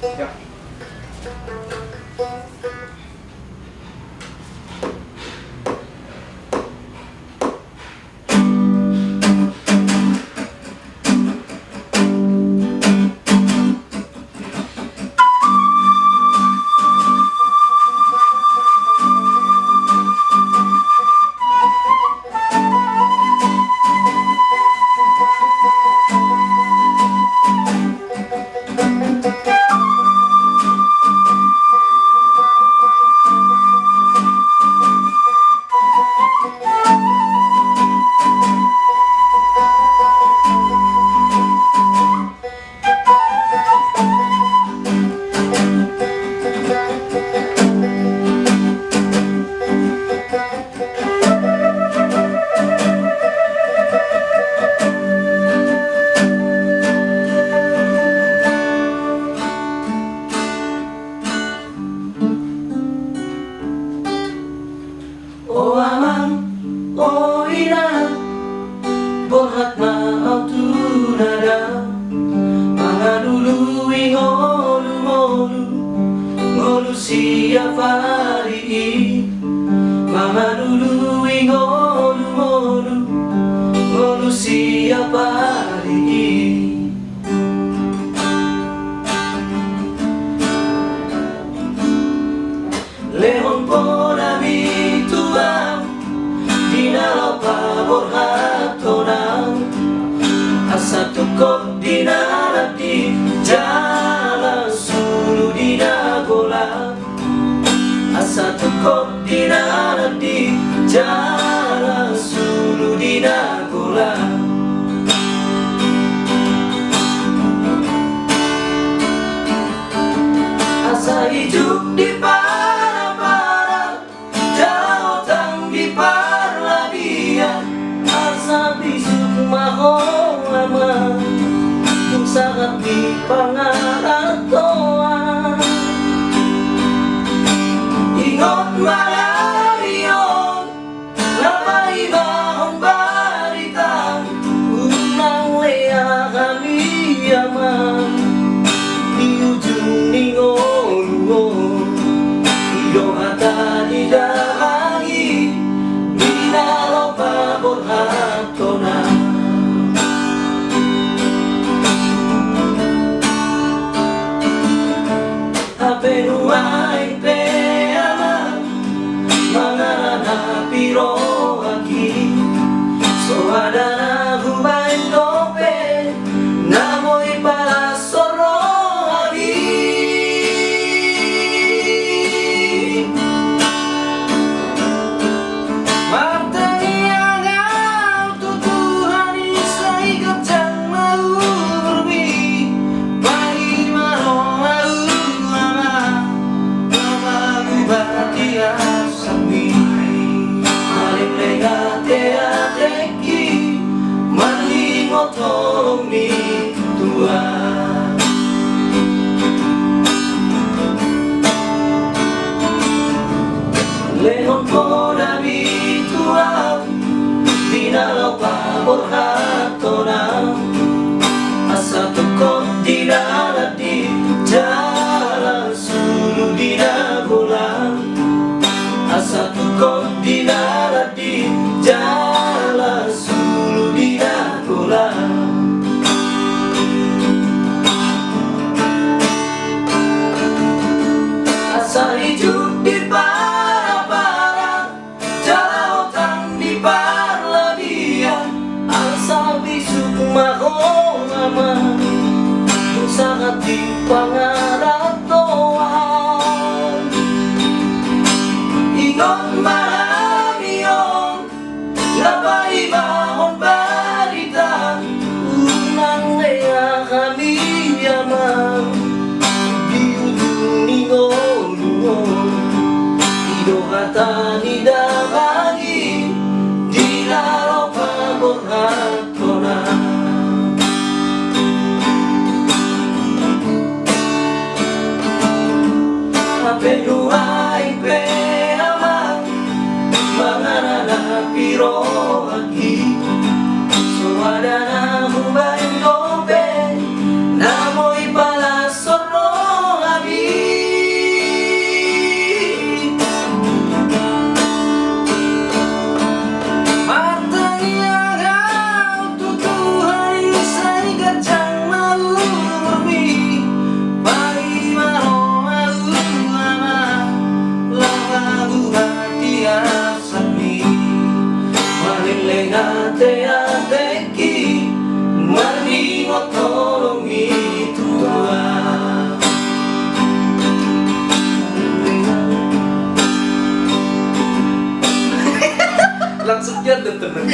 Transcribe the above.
Ya. Oh aman, oh ina, borhat na tunada. Mga luluwi ngolu ngolu, ngolu siya pari. Mga luluwi ngolu ngolu, ngolu siya pari. Lehon po namin tuang dinalaw pabor hatonang asa tukok dinalati jalan sulu dinagola asa tukok dinalati jalan sulu dinagola asa hidup di sangat di pangaratoan ingot malarion napay bahong barita unang lea kami yaman di ujung ningoluo iyo hata di dahangi dinalaw pabor hatonan. Penuai peama mangarana piro aki soadana hubain dope namoy para sorori matang ang tutuhan isa'y kapjang maurbi pai marong batia sami malimlega teatreki malingo tolong ni Tuhan lehon po nabi Tuhan dinalaw pabor hatonang asa tukok dinalati jalan sulu dinagola asa tukok dinalati jalan sulu dinagola asa hidup di para-para jalan otang di parlabian asa bisuk mahong aman sangat di pangaratoan ingot maramion napay bahon barita unang lea kami yaman di ujung ningoluo ido hata ni damagi dinalaw pabor hatonan. Penuai peama mangarana piro aki soadana hubain dope namoy pala sorori Ay ate-ate ki maningot tolong itua. Langsung jatuh temen.